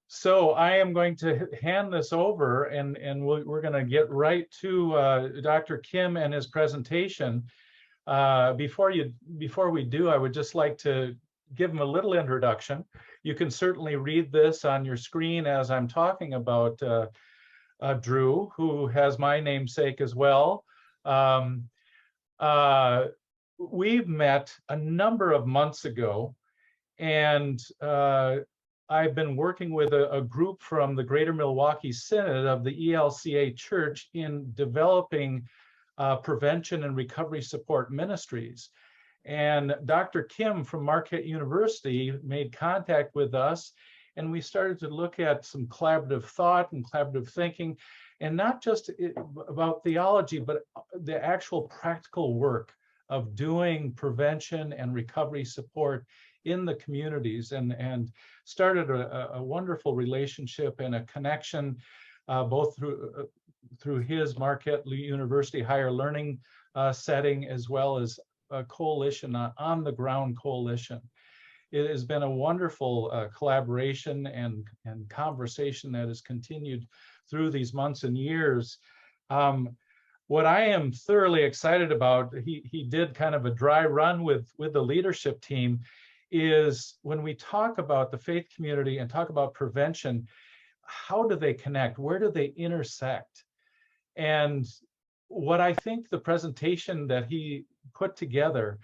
So I am going to hand this over, and we're going to get right to Dr. Kim and his presentation. Before we do, I would just like to give him a little introduction. You can certainly read this on your screen as I'm talking about Drew, who has my namesake as well. We've met a number of months ago, and I've been working with a group from the Greater Milwaukee Synod of the ELCA Church in developing prevention and recovery support ministries. And Dr. Kim from Marquette University made contact with us, and we started to look at some collaborative thought and collaborative thinking, and not just about theology, but the actual practical work of doing prevention and recovery support in the communities, and started a wonderful relationship and a connection, both through his Marquette University higher learning setting, as well as a coalition, on the ground coalition. It has been a wonderful collaboration and conversation that has continued through these months and years. What I am thoroughly excited about, he did kind of a dry run with the leadership team, is when we talk about the faith community and talk about prevention, how do they connect? Where do they intersect? And what I think the presentation that he put together,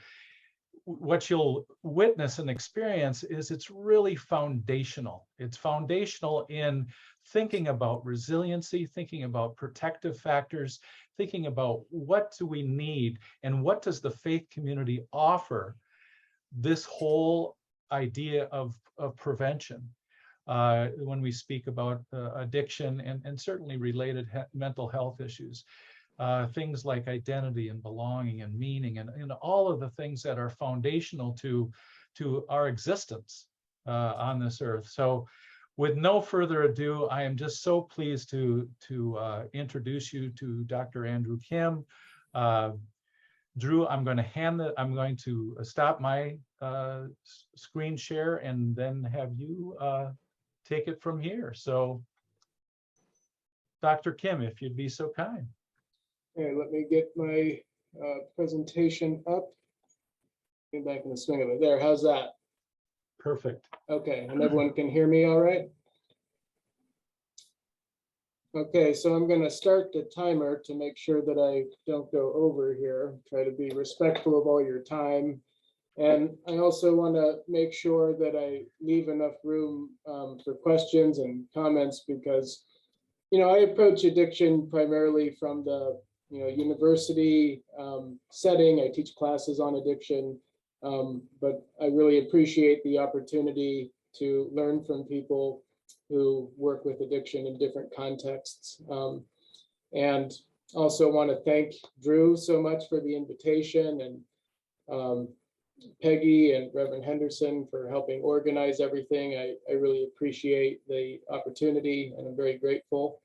what you'll witness and experience, is it's really foundational. It's foundational in thinking about resiliency, thinking about protective factors, thinking about what do we need and what does the faith community offer this whole idea of prevention when we speak about addiction and certainly related mental health issues. Things like identity and belonging and meaning and all of the things that are foundational to our existence on this earth. So with no further ado, I am just so pleased to introduce you to Dr. Andrew Kim. Drew, I'm going to stop my screen share and then have you take it from here. So, Dr. Kim, if you'd be so kind. Okay, let me get my presentation up. Get back in the swing of it. There, how's that? Perfect. Okay, and everyone can hear me all right? Okay, so I'm going to start the timer to make sure that I don't go over here. Try to be respectful of all your time. And I also want to make sure that I leave enough room for questions and comments, because, I approach addiction primarily from the, university setting. I teach classes on addiction, but I really appreciate the opportunity to learn from people who work with addiction in different contexts. And also want to thank Drew so much for the invitation, and Peggy and Reverend Henderson for helping organize everything. I really appreciate the opportunity, and I'm very grateful.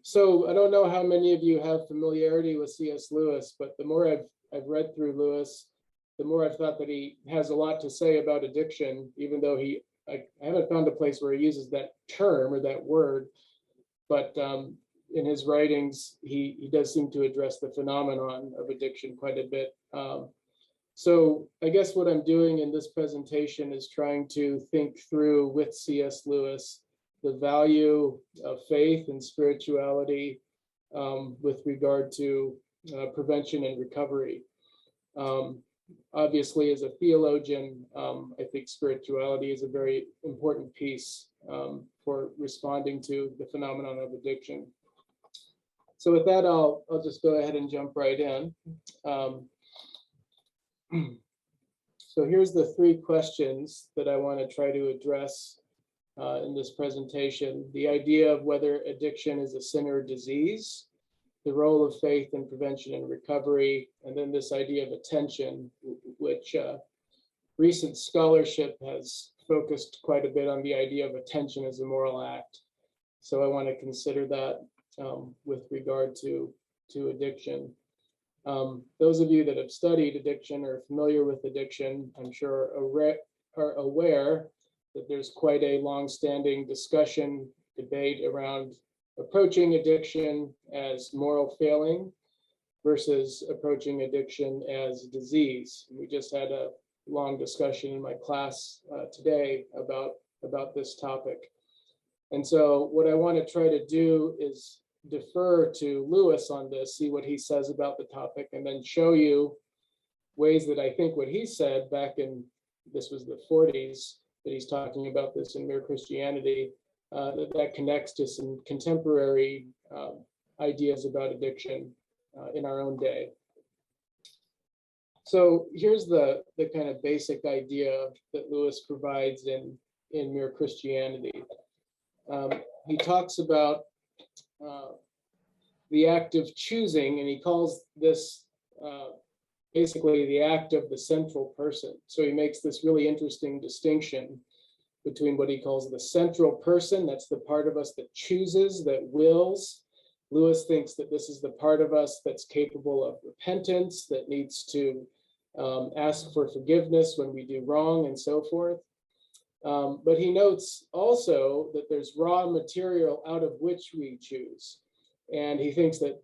So I don't know how many of you have familiarity with C.S. Lewis, but the more I've read through Lewis, the more I've thought that he has a lot to say about addiction, even though I haven't found a place where he uses that term or that word, but in his writings, he does seem to address the phenomenon of addiction quite a bit. So I guess what I'm doing in this presentation is trying to think through with C.S. Lewis the value of faith and spirituality with regard to prevention and recovery. Obviously, as a theologian, I think spirituality is a very important piece for responding to the phenomenon of addiction. So with that, I'll just go ahead and jump right in. So here's the three questions that I want to try to address in this presentation. The idea of whether addiction is a sin or disease, the role of faith in prevention and recovery, and then this idea of attention, which recent scholarship has focused quite a bit on the idea of attention as a moral act. So I want to consider that with regard to addiction. Those of you that have studied addiction or familiar with addiction, I'm sure are aware that there's quite a long-standing discussion, debate around approaching addiction as moral failing versus approaching addiction as disease. We just had a long discussion in my class today about this topic. And so what I want to try to do is defer to Lewis on this, see what he says about the topic, and then show you ways that I think what he said back in, this was the 40s, that he's talking about this in Mere Christianity, that connects to some contemporary ideas about addiction in our own day. So here's the kind of basic idea that Lewis provides in Mere Christianity. He talks about the act of choosing, and he calls this basically the act of the central person. So he makes this really interesting distinction between what he calls the central person, that's the part of us that chooses, that wills. Lewis thinks that this is the part of us that's capable of repentance, that needs to ask for forgiveness when we do wrong and so forth. But he notes also that there's raw material out of which we choose. And he thinks that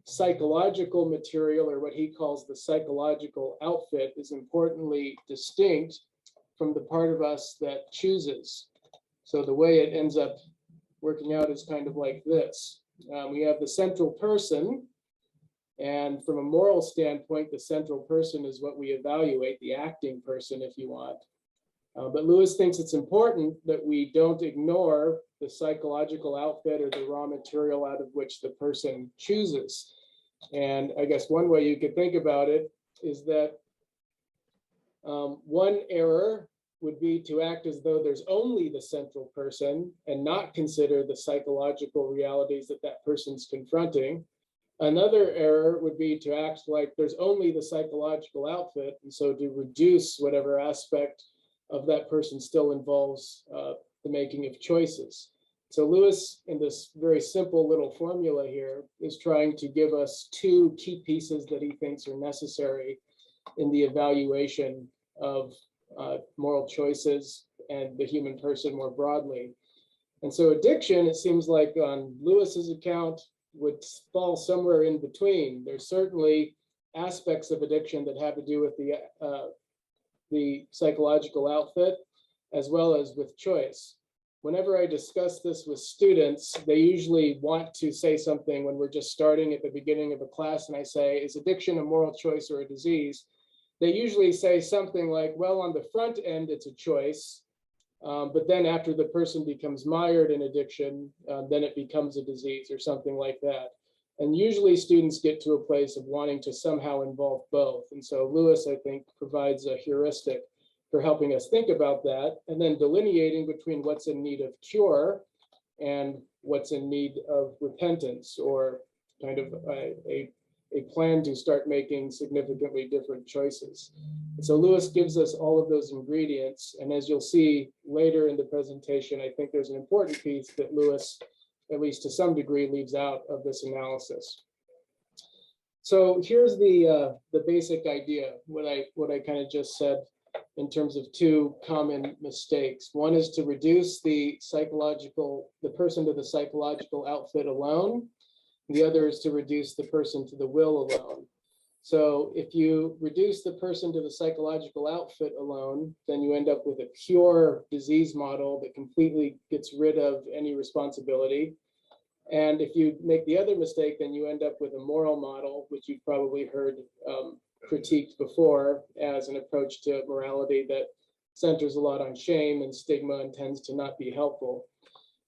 psychological material, or what he calls the psychological outfit, is importantly distinct from the part of us that chooses. So the way it ends up working out is kind of like this. We have the central person, and from a moral standpoint, the central person is what we evaluate, the acting person, if you want. But Lewis thinks it's important that we don't ignore the psychological outfit or the raw material out of which the person chooses. And I guess one way you could think about it is that one error would be to act as though there's only the central person and not consider the psychological realities that that person's confronting. Another error would be to act like there's only the psychological outfit, and so to reduce whatever aspect of that person still involves the making of choices. So Lewis, in this very simple little formula here, is trying to give us two key pieces that he thinks are necessary in the evaluation of moral choices and the human person more broadly. And so addiction, it seems like on Lewis's account, would fall somewhere in between. There's certainly aspects of addiction that have to do with the psychological outfit, as well as with choice. Whenever I discuss this with students, they usually want to say something when we're just starting at the beginning of a class, and I say, is addiction a moral choice or a disease? They usually say something like, well, on the front end, it's a choice. But then after the person becomes mired in addiction, then it becomes a disease or something like that. And usually students get to a place of wanting to somehow involve both. And so Lewis, I think, provides a heuristic for helping us think about that, and then delineating between what's in need of cure and what's in need of repentance, or kind of a plan to start making significantly different choices. And so Lewis gives us all of those ingredients. And as you'll see later in the presentation, I think there's an important piece that Lewis, at least to some degree, leaves out of this analysis. So here's the basic idea, what I kind of just said in terms of two common mistakes. One is to reduce the person to the psychological outfit alone. The other is to reduce the person to the will alone. So if you reduce the person to the psychological outfit alone, then you end up with a pure disease model that completely gets rid of any responsibility. And if you make the other mistake, then you end up with a moral model, which you've probably heard critiqued before as an approach to morality that centers a lot on shame and stigma and tends to not be helpful.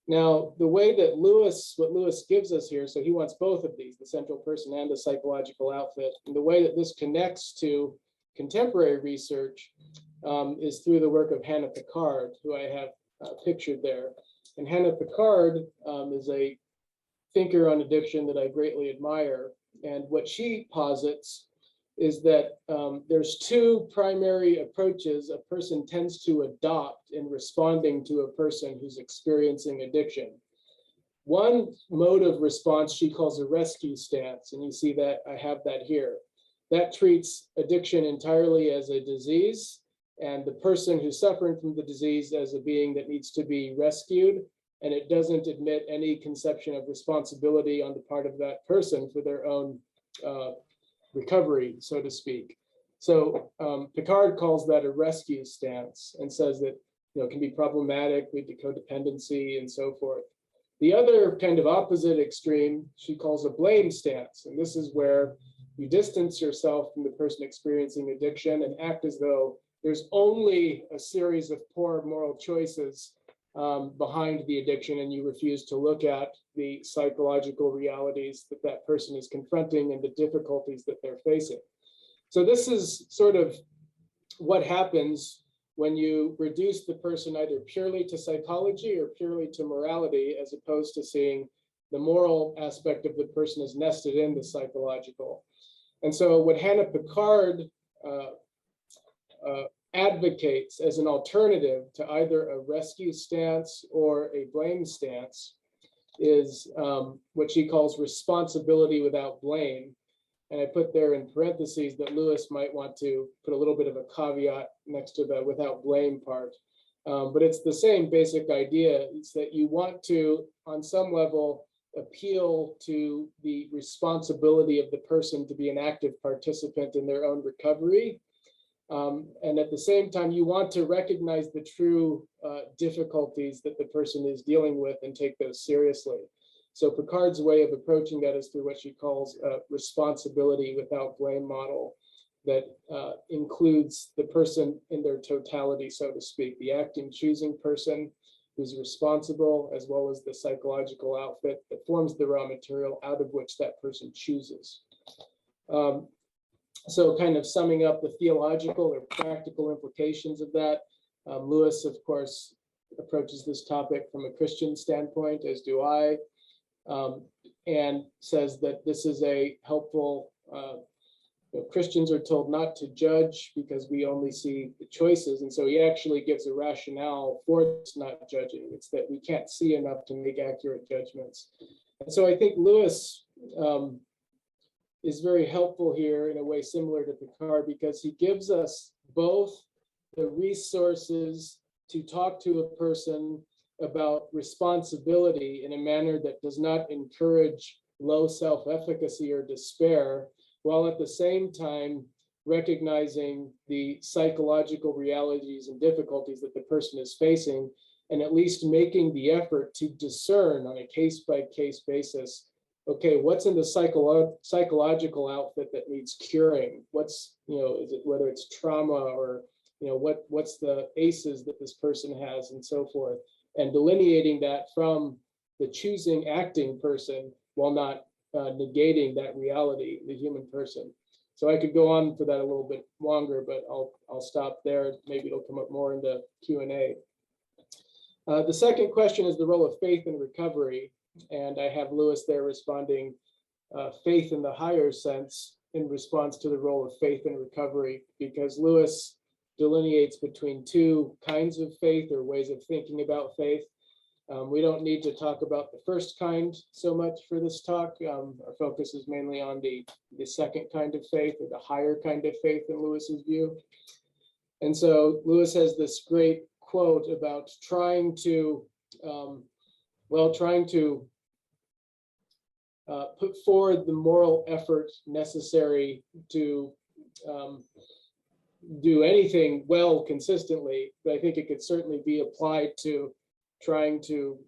Now, the way that what Lewis gives us here, so he wants both of these, the central person and the psychological outfit, and the way that this connects to contemporary research is through the work of Hannah Picard, who I have pictured there. And Hannah Picard is a thinker on addiction that I greatly admire. And what she posits is that there's two primary approaches a person tends to adopt in responding to a person who's experiencing addiction. One mode of response she calls a rescue stance, and you see that I have that here. That treats addiction entirely as a disease and the person who's suffering from the disease as a being that needs to be rescued, and it doesn't admit any conception of responsibility on the part of that person for their own recovery, so to speak. So Picard calls that a rescue stance and says that it can be problematic, lead to codependency, and so forth. The other kind of opposite extreme she calls a blame stance, and this is where you distance yourself from the person experiencing addiction and act as though there's only a series of poor moral choices behind the addiction, and you refuse to look at the psychological realities that that person is confronting and the difficulties that they're facing. So this is sort of what happens when you reduce the person either purely to psychology or purely to morality, as opposed to seeing the moral aspect of the person is nested in the psychological. And so what Hannah Picard advocates as an alternative to either a rescue stance or a blame stance is what she calls responsibility without blame. And I put there in parentheses that Lewis might want to put a little bit of a caveat next to the without blame part. But it's the same basic idea. It's that you want to, on some level, appeal to the responsibility of the person to be an active participant in their own recovery. And at the same time, you want to recognize the true difficulties that the person is dealing with and take those seriously. So Picard's way of approaching that is through what she calls a responsibility without blame model that includes the person in their totality, so to speak, the acting, choosing person who's responsible, as well as the psychological outfit that forms the raw material out of which that person chooses. So kind of summing up the theological or practical implications of that, Lewis, of course, approaches this topic from a Christian standpoint, as do I. And says that this is a helpful, Christians are told not to judge because we only see the choices. And so he actually gives a rationale for this not judging. It's that we can't see enough to make accurate judgments. And so I think Lewis is very helpful here in a way similar to Picard, because he gives us both the resources to talk to a person about responsibility in a manner that does not encourage low self-efficacy or despair, while at the same time recognizing the psychological realities and difficulties that the person is facing, and at least making the effort to discern on a case-by-case basis, okay, what's in the psychological outfit that needs curing? What's, is it, whether it's trauma or, what's the ACEs that this person has and so forth, and delineating that from the choosing acting person while not negating that reality, the human person. So I could go on for that a little bit longer, but I'll stop there. Maybe it'll come up more in the Q&A. The second question is the role of faith in recovery. And I have Lewis there responding faith in the higher sense in response to the role of faith in recovery, because Lewis delineates between two kinds of faith or ways of thinking about faith. We don't need to talk about the first kind so much for this talk. Our focus is mainly on the second kind of faith, or the higher kind of faith in Lewis's view. And so Lewis has this great quote about trying to put forward the moral effort necessary to do anything well consistently, but I think it could certainly be applied to trying to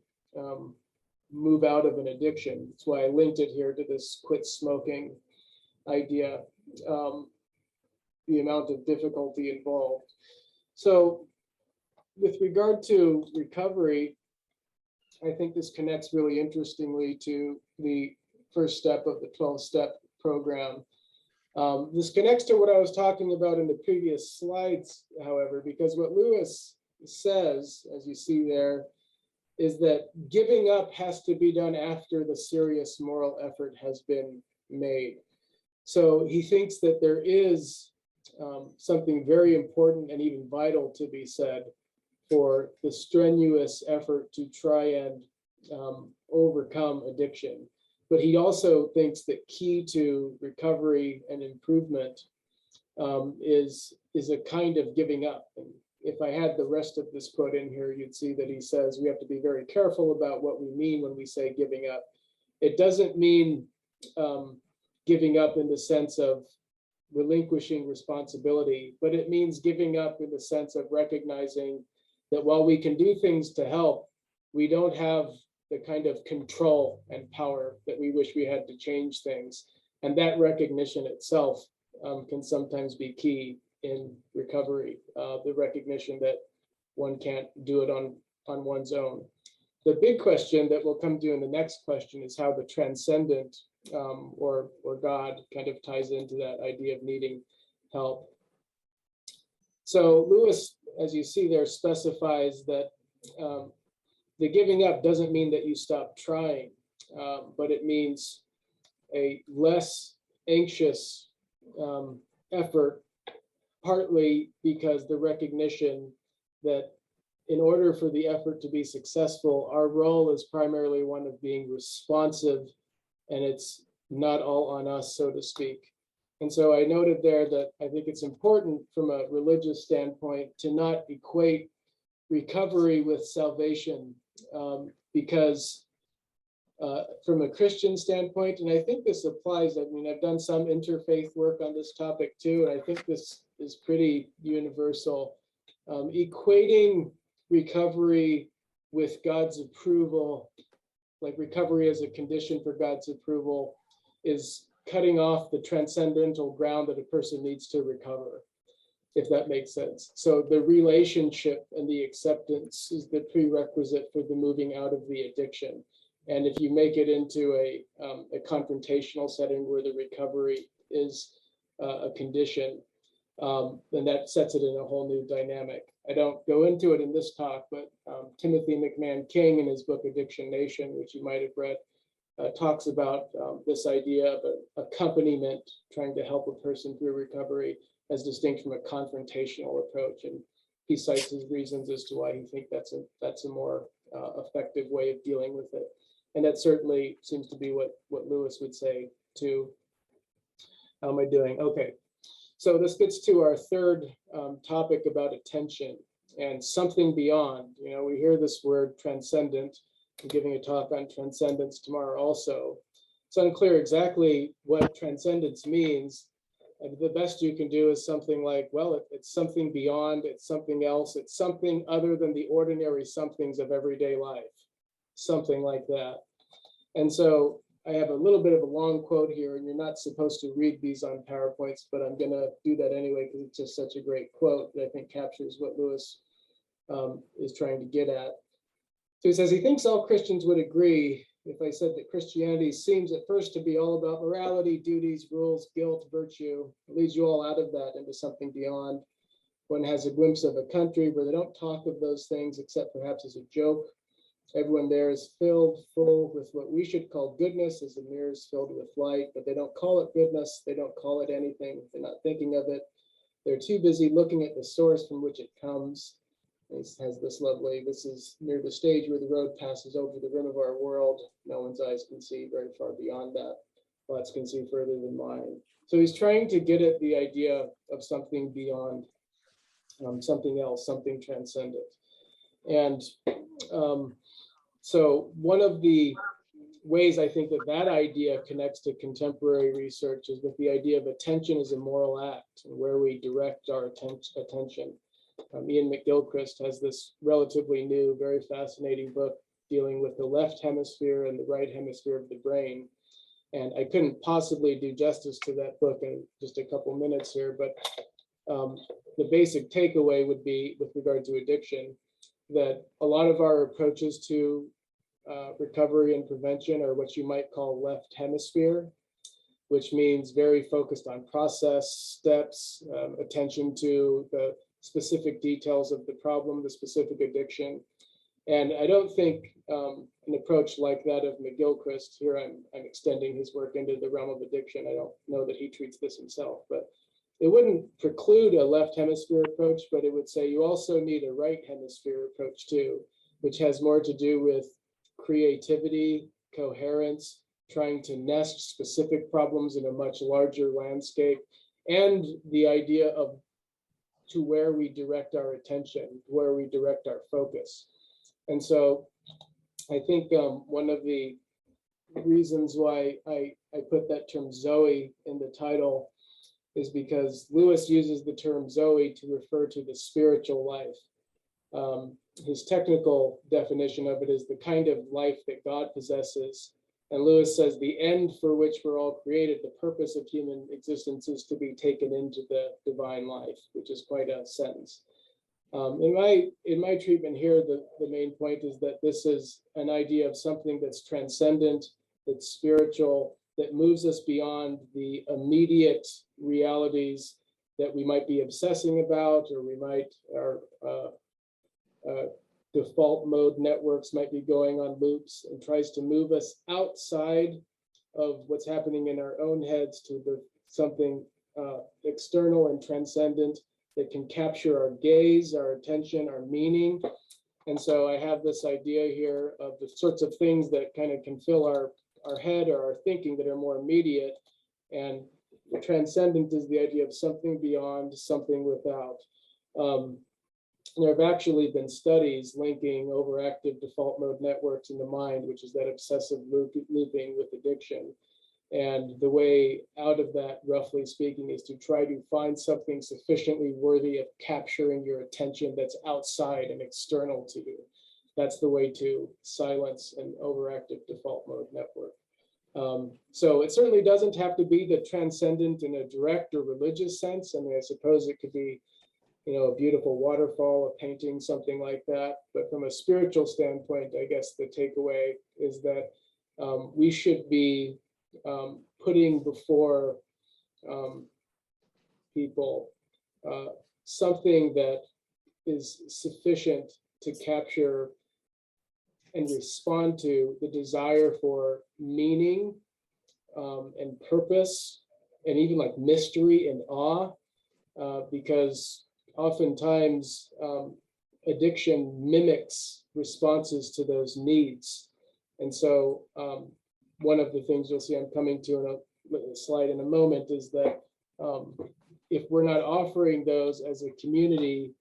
move out of an addiction. That's why I linked it here to this quit smoking idea, the amount of difficulty involved. So with regard to recovery, I think this connects really interestingly to the first step of the 12-step program. This connects to what I was talking about in the previous slides, however, because what Lewis says, as you see there, is that giving up has to be done after the serious moral effort has been made. So he thinks that there is something very important and even vital to be said for the strenuous effort to try and overcome addiction. But he also thinks that key to recovery and improvement is a kind of giving up. And if I had the rest of this quote in here, you'd see that he says we have to be very careful about what we mean when we say giving up. It doesn't mean giving up in the sense of relinquishing responsibility, but it means giving up in the sense of recognizing that while we can do things to help, we don't have the kind of control and power that we wish we had to change things. And that recognition itself can sometimes be key in recovery, the recognition that one can't do it on one's own. The big question that we'll come to in the next question is how the transcendent or God kind of ties into that idea of needing help. So Lewis, as you see there, specifies that the giving up doesn't mean that you stop trying, but it means a less anxious effort, partly because the recognition that in order for the effort to be successful, our role is primarily one of being responsive, and it's not all on us, so to speak. And so I noted there that I think it's important from a religious standpoint to not equate recovery with salvation, because from a Christian standpoint, and I think this applies, I mean, I've done some interfaith work on this topic too, and I think this is pretty universal. Equating recovery with God's approval, like recovery as a condition for God's approval, is cutting off the transcendental ground that a person needs to recover, if that makes sense. So the relationship and the acceptance is the prerequisite for the moving out of the addiction. And if you make it into a confrontational setting where the recovery is a condition, then that sets it in a whole new dynamic. I don't go into it in this talk, but Timothy McMahon King in his book Addiction Nation, which you might have read, talks about this idea of an accompaniment, trying to help a person through recovery as distinct from a confrontational approach. And he cites his reasons as to why he thinks that's a more effective way of dealing with it. And that certainly seems to be what Lewis would say too. How am I doing? Okay. So this gets to our third topic about attention and something beyond. You know, we hear this word transcendent. I'm giving a talk on transcendence tomorrow also. It's unclear exactly what transcendence means. And the best you can do is something like, well, it's something beyond, it's something else, it's something other than the ordinary somethings of everyday life, something like that. And so I have a little bit of a long quote here, and you're not supposed to read these on PowerPoints, but I'm going to do that anyway because it's just such a great quote that I think captures what Lewis is trying to get at. So he says he thinks all Christians would agree if I said that Christianity seems at first to be all about morality, duties, rules, guilt, virtue. It leads you all out of that into something beyond. One has a glimpse of a country where they don't talk of those things except perhaps as a joke. Everyone there is full with what we should call goodness, as the mirror is filled with light, but they don't call it goodness. They don't call it anything. They're not thinking of it. They're too busy looking at the source from which it comes. It has this lovely, this is near the stage where the road passes over the rim of our world. No one's eyes can see very far beyond that. Thoughts can see further than mine. So he's trying to get at the idea of something beyond, something else, something transcendent. And so one of the ways I think that idea connects to contemporary research is with the idea of attention as a moral act and where we direct our attention. Ian McGilchrist has this relatively new, very fascinating book dealing with the left hemisphere and the right hemisphere of the brain. And I couldn't possibly do justice to that book in just a couple minutes here, but the basic takeaway would be with regard to addiction, that a lot of our approaches to recovery and prevention are what you might call left hemisphere, which means very focused on process, steps, attention to the specific details of the problem, the specific addiction. And I don't think an approach like that of McGilchrist, here I'm extending his work into the realm of addiction. I don't know that he treats this himself, but it wouldn't preclude a left hemisphere approach, but it would say you also need a right hemisphere approach too, which has more to do with creativity, coherence, trying to nest specific problems in a much larger landscape, and the idea of to where we direct our attention, where we direct our focus. And so I think one of the reasons why I put that term Zoe in the title is because Lewis uses the term Zoe to refer to the spiritual life. His technical definition of it is the kind of life that God possesses. And Lewis says the end for which we're all created, the purpose of human existence is to be taken into the divine life, which is quite a sentence. In my treatment here, the main point is that this is an idea of something that's transcendent, that's spiritual, that moves us beyond the immediate realities that we might be obsessing about, or we might, our default mode networks might be going on loops, and tries to move us outside of what's happening in our own heads to something external and transcendent that can capture our gaze, our attention, our meaning. And so I have this idea here of the sorts of things that kind of can fill our head or our thinking that are more immediate. And the transcendent is the idea of something beyond, something without. There have actually been studies linking overactive default mode networks in the mind, which is that obsessive looping with addiction. And the way out of that, roughly speaking, is to try to find something sufficiently worthy of capturing your attention that's outside and external to you. That's the way to silence an overactive default mode network. So it certainly doesn't have to be the transcendent in a direct or religious sense. I mean, I suppose it could be, a beautiful waterfall, a painting, something like that. But from a spiritual standpoint, I guess the takeaway is that we should be putting before people something that is sufficient to capture and respond to the desire for meaning and purpose, and even like mystery and awe, because oftentimes addiction mimics responses to those needs. And so one of the things you'll see I'm coming to in a slide in a moment is that if we're not offering those as a community,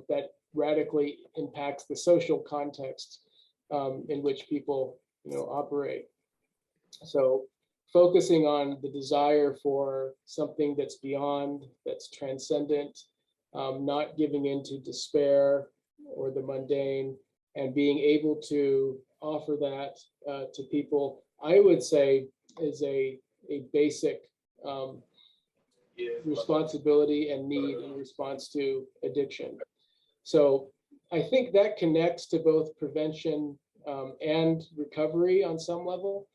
that radically impacts the social context in which people operate. So focusing on the desire for something that's beyond, that's transcendent, not giving into despair or the mundane, and being able to offer that to people, I would say is a basic responsibility and need in response to addiction. So I think that connects to both prevention and recovery on some level,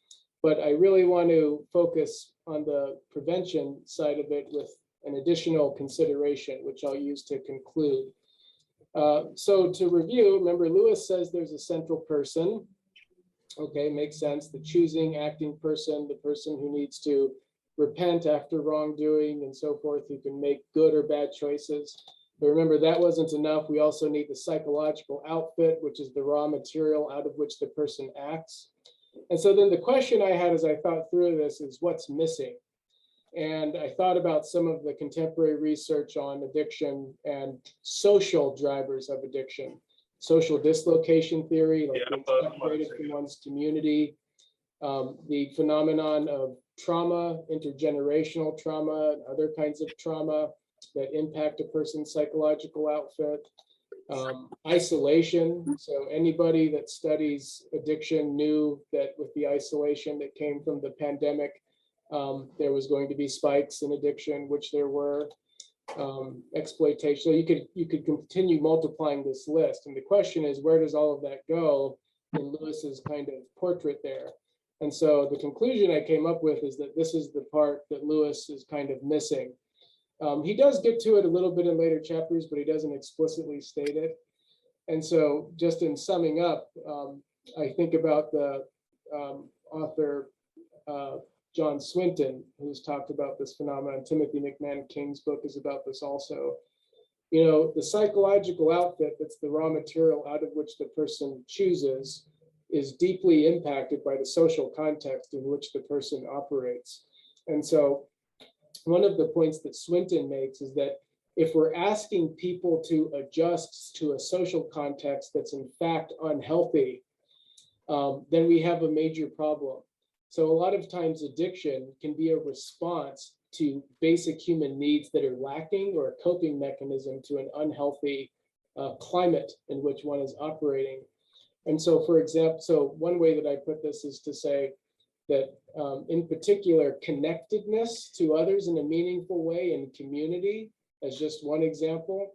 but I really want to focus on the prevention side of it with an additional consideration, which I'll use to conclude. So to review, remember Lewis says there's a central person. Okay, makes sense. The choosing, acting person, the person who needs to repent after wrongdoing and so forth, who can make good or bad choices. But remember, that wasn't enough. We also need the psychological outfit, which is the raw material out of which the person acts. And so then the question I had as I thought through this is what's missing? And I thought about some of the contemporary research on addiction and social drivers of addiction. Social dislocation theory, like being separated from one's community, the phenomenon of trauma, intergenerational trauma, and other kinds of trauma that impact a person's psychological outfit, isolation. So anybody that studies addiction knew that with the isolation that came from the pandemic, there was going to be spikes in addiction, which there were. Exploitation. So you could continue multiplying this list. And the question is, where does all of that go in Lewis's kind of portrait there? And so the conclusion I came up with is that this is the part that Lewis is kind of missing. He does get to it a little bit in later chapters, but he doesn't explicitly state it. And so just in summing up, I think about the author John Swinton, who's talked about this phenomenon. Timothy McMahon King's book is about this also. The psychological outfit that's the raw material out of which the person chooses is deeply impacted by the social context in which the person operates. And so one of the points that Swinton makes is that if we're asking people to adjust to a social context that's in fact unhealthy, then we have a major problem. So a lot of times addiction can be a response to basic human needs that are lacking, or a coping mechanism to an unhealthy climate in which one is operating. And so, for example, so one way that I put this is to say that in particular, connectedness to others in a meaningful way in community, as just one example,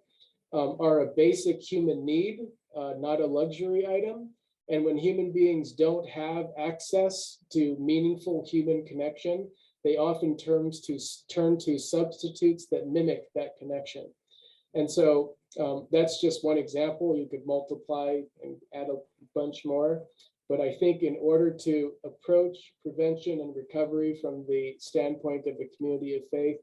are a basic human need, not a luxury item. And when human beings don't have access to meaningful human connection, they often turn to substitutes that mimic that connection. And so that's just one example. You could multiply and add a bunch more. But I think in order to approach prevention and recovery from the standpoint of a community of faith,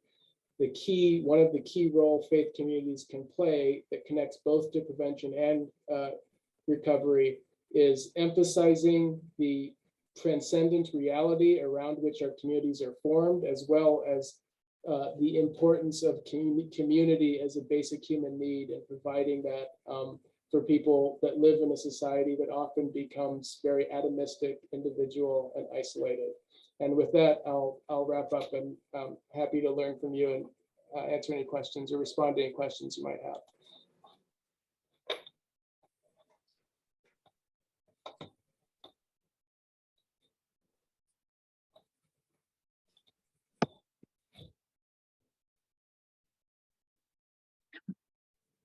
one of the key role faith communities can play that connects both to prevention and recovery is emphasizing the transcendent reality around which our communities are formed, as well as the importance of community as a basic human need, and providing that for people that live in a society that often becomes very atomistic, individual, and isolated. And with that, I'll wrap up, and I'm happy to learn from you and answer any questions or respond to any questions you might have.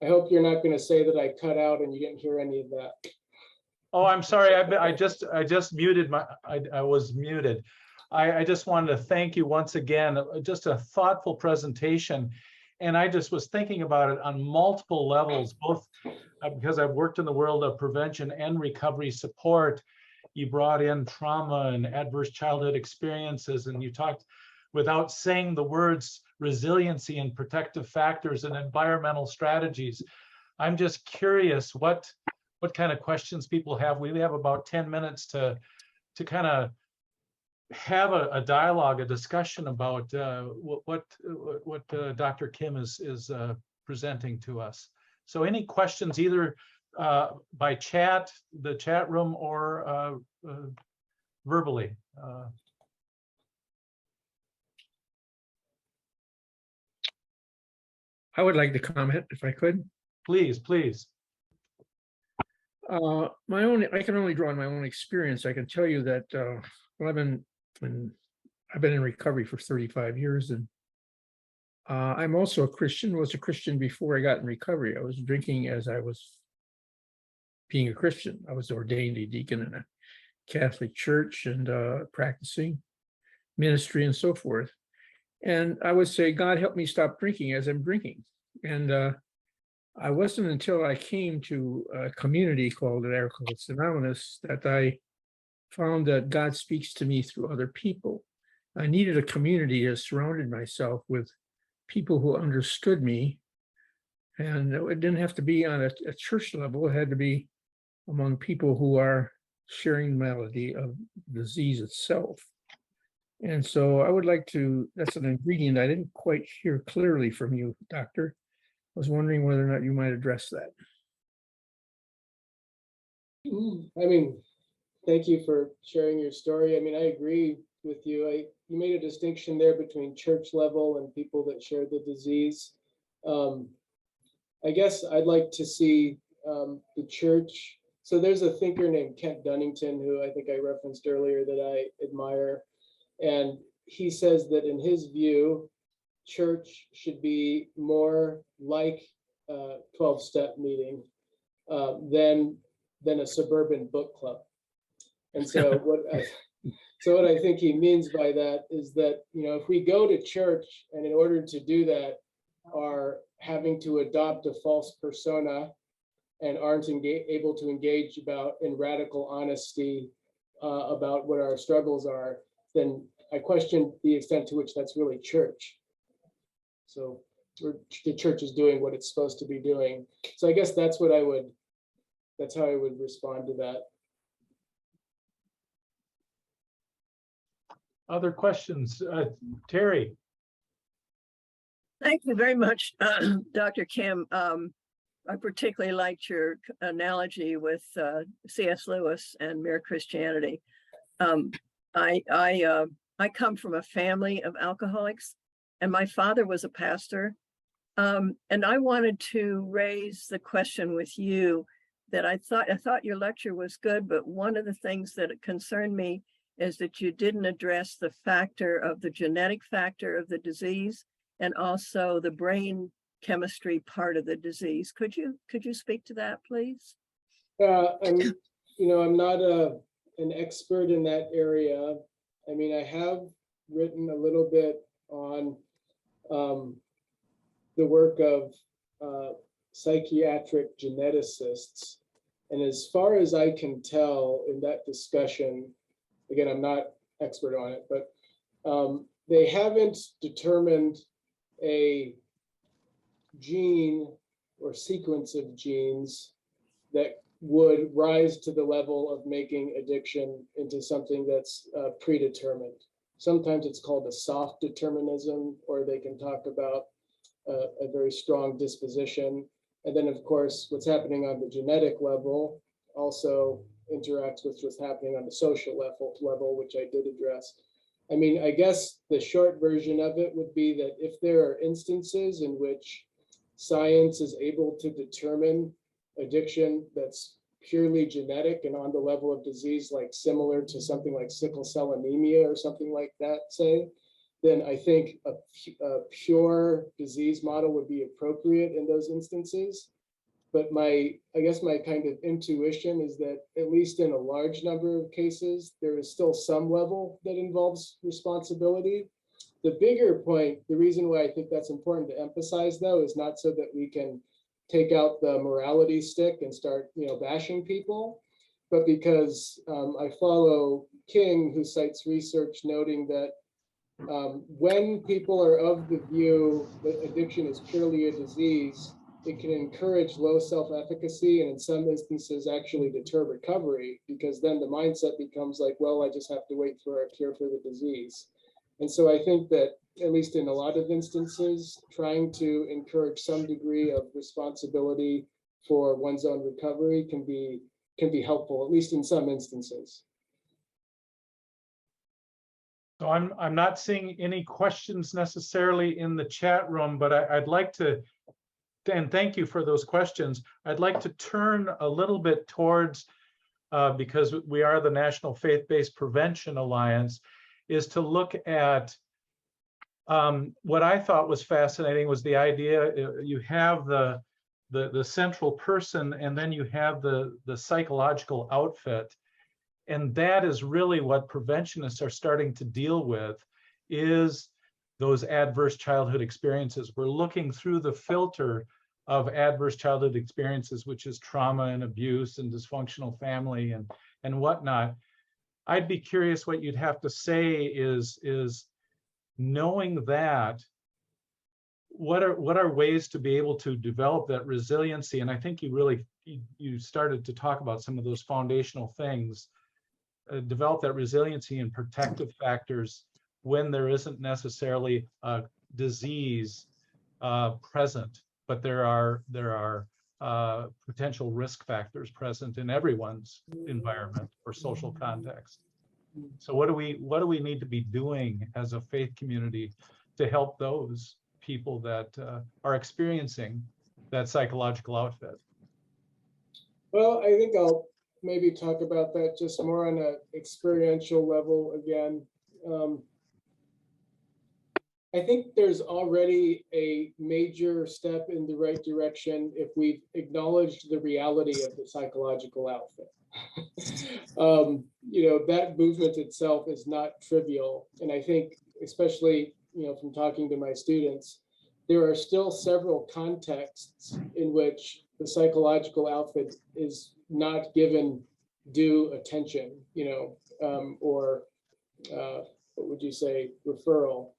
I hope you're not going to say that I cut out and you didn't hear any of that. Oh, I'm sorry. I just muted I was muted. I just wanted to thank you once again. Just a thoughtful presentation. And I just was thinking about it on multiple levels, both because I've worked in the world of prevention and recovery support. You brought in trauma and adverse childhood experiences, and you talked, without saying the words, resiliency and protective factors and environmental strategies. I'm just curious what kind of questions people have. We have about 10 minutes to kind of have a dialogue, a discussion about what Dr. Kim is presenting to us. So any questions, either by chat, the chat room, or verbally? I would like to comment if I could. Please, please. I can only draw on my own experience. I can tell you that I've been in recovery for 35 years, and I'm also a Christian. Was a Christian before I got in recovery. I was drinking as I was being a Christian. I was ordained a deacon in a Catholic church and practicing ministry and so forth. And I would say, God help me stop drinking as I'm drinking. And I wasn't until I came to a community called Alcoholics Anonymous that I found that God speaks to me through other people. I needed a community that surrounded myself with people who understood me. And it didn't have to be on a church level. It had to be among people who are sharing the malady of disease itself. And so I would like to, that's an ingredient I didn't quite hear clearly from you, Doctor. I was wondering whether or not you might address that. I mean, thank you for sharing your story. I mean, I agree with you. You made a distinction there between church level and people that share the disease. I guess I'd like to see the church. So there's a thinker named Kent Dunnington, who I think I referenced earlier, that I admire. And he says that in his view, church should be more like a 12-step meeting than a suburban book club. And so what I think he means by that is that, if we go to church and in order to do that are having to adopt a false persona and aren't able to engage in radical honesty about what our struggles are, then I question the extent to which that's really church. So the church is doing what it's supposed to be doing. So I guess that's how I would respond to that. Other questions? Terry? Thank you very much, Dr. Kim. I particularly liked your analogy with C.S. Lewis and Mere Christianity. I come from a family of alcoholics, and my father was a pastor. And I wanted to raise the question with you that I thought your lecture was good, but one of the things that concerned me is that you didn't address the factor of the genetic factor of the disease and also the brain chemistry part of the disease. Could you speak to that, please? I'm not an expert in that area. I mean, I have written a little bit on the work of psychiatric geneticists. And as far as I can tell in that discussion, again, I'm not expert on it, but they haven't determined a gene or sequence of genes that would rise to the level of making addiction into something that's predetermined. Sometimes it's called a soft determinism, or they can talk about a very strong disposition. And then, of course, what's happening on the genetic level also interacts with what's happening on the social level, which I did address. I mean, I guess the short version of it would be that if there are instances in which science is able to determine addiction that's purely genetic and on the level of disease, like similar to something like sickle cell anemia or something like that, say, then I think a pure disease model would be appropriate in those instances. But I guess my kind of intuition is that at least in a large number of cases, there is still some level that involves responsibility. The bigger point, the reason why I think that's important to emphasize, though, is not so that we can take out the morality stick and start, bashing people, but because I follow King, who cites research noting that when people are of the view that addiction is purely a disease, it can encourage low self-efficacy and in some instances actually deter recovery, because then the mindset becomes like, well, I just have to wait for a cure for the disease. And so I think that at least in a lot of instances, trying to encourage some degree of responsibility for one's own recovery can be helpful, at least in some instances. So I'm not seeing any questions necessarily in the chat room, but I'd like to, and thank you for those questions. I'd like to turn a little bit towards, because we are the National Faith-Based Prevention Alliance, is to look at what I thought was fascinating was the idea you have the central person and then you have the psychological outfit. And that is really what preventionists are starting to deal with, is those adverse childhood experiences. We're looking through the filter of adverse childhood experiences, which is trauma and abuse and dysfunctional family and whatnot. I'd be curious what you'd have to say is knowing that, what are ways to be able to develop that resiliency? And I think you started to talk about some of those foundational things. Develop that resiliency and protective factors when there isn't necessarily a disease present, but there are potential risk factors present in everyone's environment or social context. So what do we need to be doing as a faith community to help those people that are experiencing that psychological outfit? Well, I think I'll maybe talk about that just more on an experiential level again. I think there's already a major step in the right direction if we've acknowledged the reality of the psychological outfit. That movement itself is not trivial. And I think, especially, from talking to my students, there are still several contexts in which the psychological outfit is not given due attention, or what would you say, referral.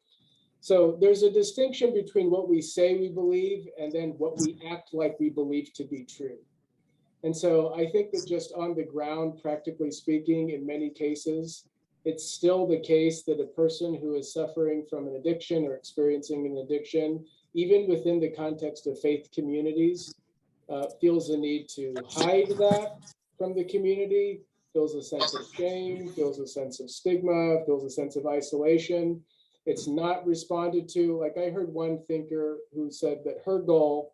So there's a distinction between what we say we believe and then what we act like we believe to be true. And so I think that just on the ground, practically speaking, in many cases, it's still the case that a person who is suffering from an addiction or experiencing an addiction even within the context of faith communities, feels the need to hide that from the community, feels a sense of shame, feels a sense of stigma, feels a sense of isolation. It's not responded to. Like I heard one thinker who said that her goal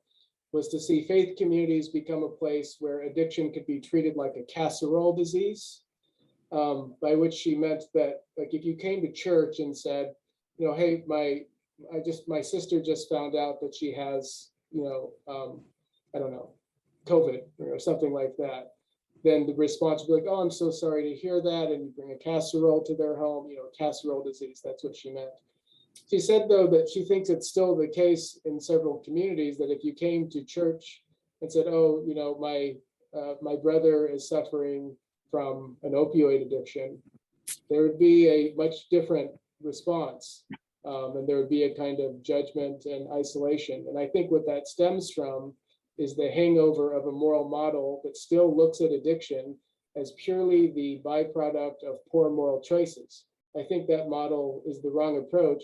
was to see faith communities become a place where addiction could be treated like a casserole disease, by which she meant that, like, if you came to church and said, you know, hey, my sister just found out that she has, you know, I don't know, COVID or something like that, then the response would be like, oh, I'm so sorry to hear that. And you bring a casserole to their home, you know, casserole disease. That's what she meant. She said, though, that she thinks it's still the case in several communities that if you came to church and said, oh, you know, my brother is suffering from an opioid addiction, there would be a much different response. And there would be a kind of judgment and isolation. And I think what that stems from is the hangover of a moral model that still looks at addiction as purely the byproduct of poor moral choices. I think that model is the wrong approach.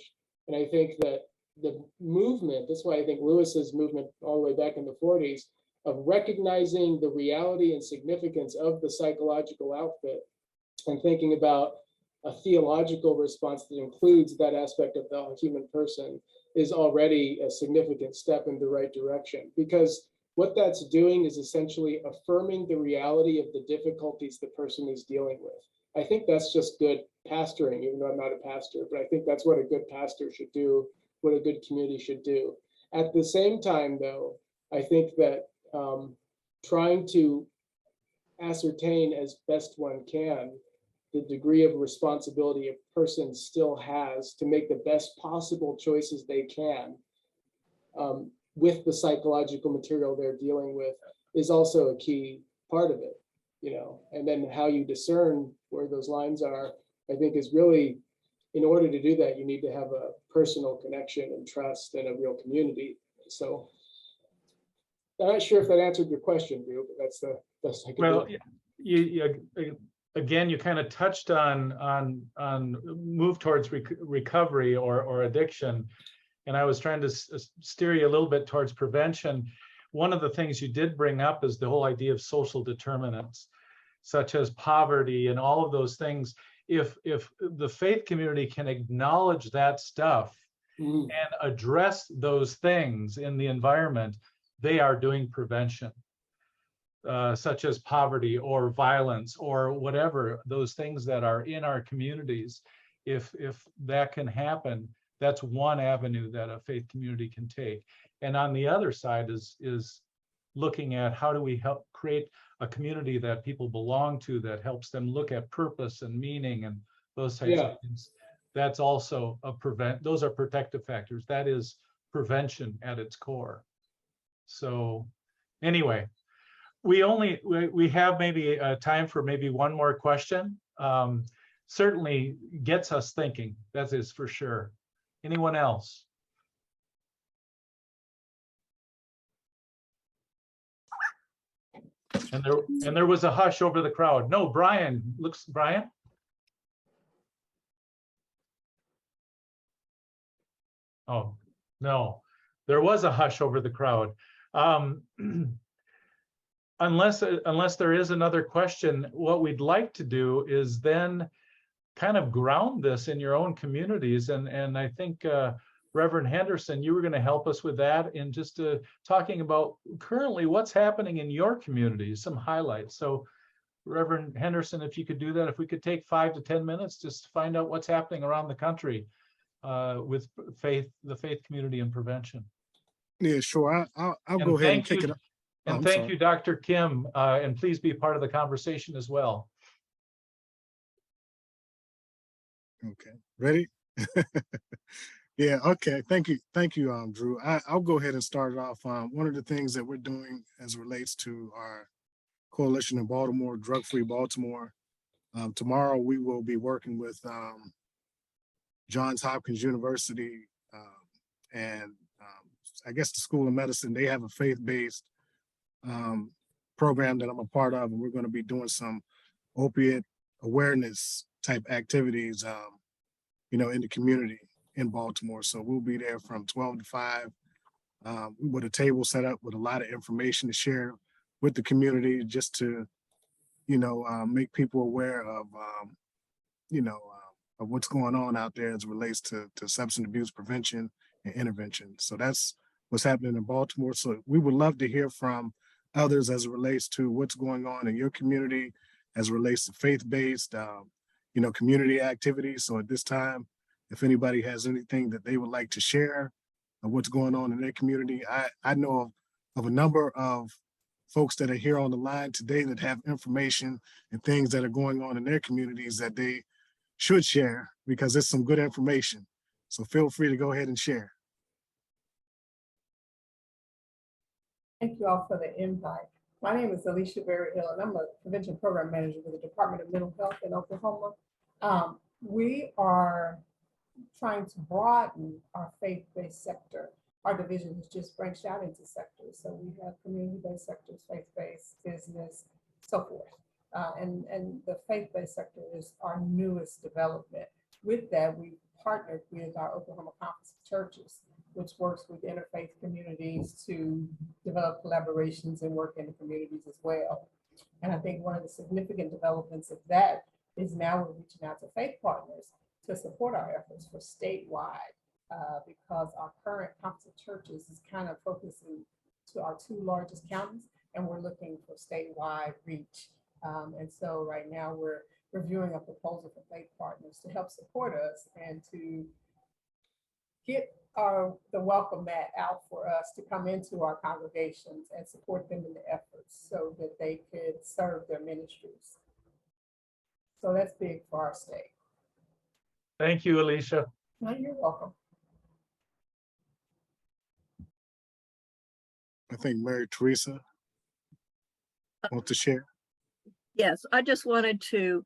And I think that the movement, that's why I think Lewis's movement all the way back in the 40s, of recognizing the reality and significance of the psychological outfit and thinking about a theological response that includes that aspect of the human person, is already a significant step in the right direction. Because what that's doing is essentially affirming the reality of the difficulties the person is dealing with. I think that's just good pastoring, even though I'm not a pastor, but I think that's what a good pastor should do, what a good community should do. At the same time, though, I think that trying to ascertain as best one can the degree of responsibility a person still has to make the best possible choices they can with the psychological material they're dealing with is also a key part of it, you know. And then how you discern where those lines are, I think, is really, in order to do that, you need to have a personal connection and trust and a real community. So I'm not sure if that answered your question, Drew, but that's the best I can do. Well, you again, you kind of touched on move towards recovery or addiction, and I was trying to steer you a little bit towards prevention. One of the things you did bring up is the whole idea of social determinants, such as poverty and all of those things. If the faith community can acknowledge that stuff and address those things in the environment, they are doing prevention, such as poverty or violence or whatever, those things that are in our communities. If that can happen, that's one avenue that a faith community can take. And on the other side is looking at how do we help create a community that people belong to, that helps them look at purpose and meaning and those types of things. That's also those are protective factors. That is prevention at its core. So anyway, we have maybe time for maybe one more question. Certainly gets us thinking, that is for sure. Anyone else? And there was a hush over the crowd. No, Brian, Brian? Oh, no, there was a hush over the crowd. Unless there is another question, what we'd like to do is then kind of ground this in your own communities. And I think Reverend Henderson, you were going to help us with that in just talking about currently what's happening in your communities, some highlights. So Reverend Henderson, if you could do that, if we could take 5 to 10 minutes just to find out what's happening around the country with the faith community and prevention. Yeah, sure. I'll go ahead and kick it up. And thank you, Dr. Kim, and please be part of the conversation as well. Okay, ready? Yeah, okay. Thank you, Drew. I'll go ahead and start it off. One of the things that we're doing as it relates to our coalition in Baltimore, Drug Free Baltimore. Tomorrow we will be working with Johns Hopkins University and I guess the School of Medicine. They have a faith-based program that I'm a part of, and we're going to be doing some opiate awareness type activities, in the community in Baltimore. So we'll be there from 12 to 5 with a table set up with a lot of information to share with the community, just to, make people aware of, of what's going on out there as it relates to substance abuse prevention and intervention. So that's what's happening in Baltimore. So we would love to hear from others as it relates to what's going on in your community, as it relates to faith-based, community activities. So at this time, if anybody has anything that they would like to share of what's going on in their community, I know of a number of folks that are here on the line today that have information and things that are going on in their communities that they should share, because it's some good information. So feel free to go ahead and share. Thank you all for the invite. My name is Alicia Berry-Hill, and I'm a prevention program manager with the Department of Mental Health in Oklahoma. We are trying to broaden our faith-based sector. Our division has just branched out into sectors. So we have community-based sectors, faith-based, business, so forth. And the faith-based sector is our newest development. With that, we partnered with our Oklahoma Conference of Churches, which works with interfaith communities to develop collaborations and work in the communities as well. And I think one of the significant developments of that is now we're reaching out to faith partners to support our efforts for statewide, because our current Conference of Churches is kind of focusing to our 2 largest counties, and we're looking for statewide reach. And so right now we're reviewing a proposal for faith partners to help support us and to get the welcome mat out for us to come into our congregations and support them in the efforts so that they could serve their ministries. So that's big for our state. Thank you, Alicia. No, you're welcome. I think Mary Teresa wants to share. Yes, I just wanted to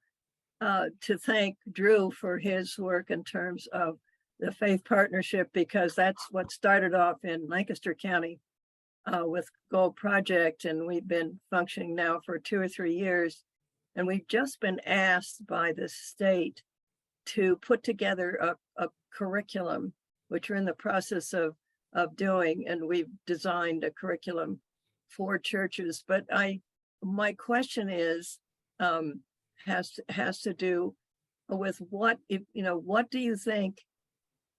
thank Drew for his work in terms of the faith partnership, because that's what started off in Lancaster County with Gold Project, and we've been functioning now for 2 or 3 years, and we've just been asked by the state to put together a curriculum, which we're in the process of doing, and we've designed a curriculum for churches. But my question is has to do with what do you think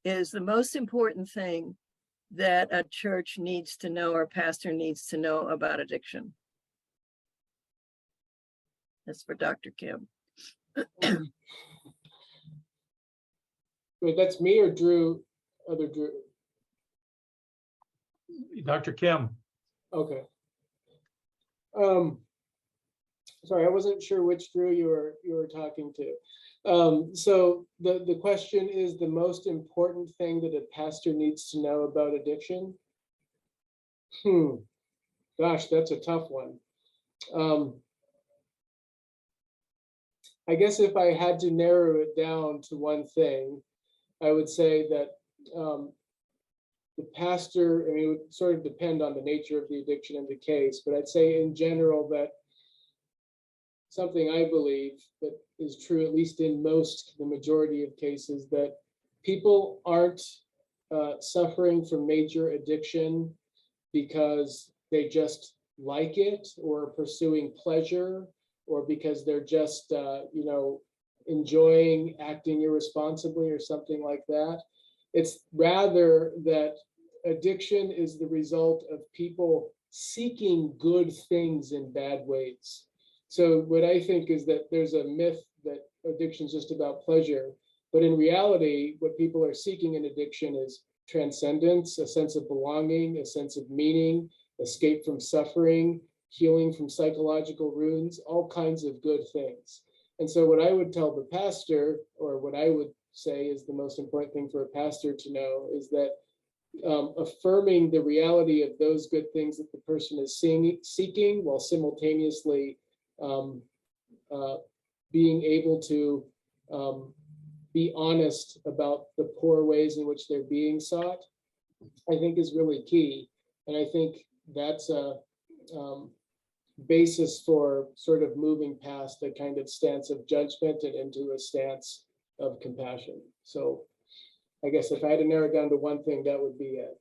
is the most important thing that a church needs to know or pastor needs to know about addiction? That's for Dr. Kim. Wait, that's me or Drew? Other Drew? Dr. Kim. Okay. Sorry, I wasn't sure which Drew you were talking to. So the question is the most important thing that a pastor needs to know about addiction? Gosh, that's a tough one. I guess if I had to narrow it down to one thing, I would say that the pastor, it would sort of depend on the nature of the addiction and the case, but I'd say in general that something I believe that is true, at least in the majority of cases, that people aren't suffering from major addiction because they just like it or pursuing pleasure, or because they're just, enjoying acting irresponsibly or something like that. It's rather that addiction is the result of people seeking good things in bad ways. So what I think is that there's a myth that addiction is just about pleasure, but in reality, what people are seeking in addiction is transcendence, a sense of belonging, a sense of meaning, escape from suffering, healing from psychological wounds, all kinds of good things. And so what I would tell the pastor, or what I would say is the most important thing for a pastor to know, is that affirming the reality of those good things that the person is seeking, while simultaneously being able to be honest about the poor ways in which they're being sought, I think is really key. And I think that's a basis for sort of moving past a kind of stance of judgment and into a stance of compassion. So I guess if I had to narrow it down to one thing, that would be it.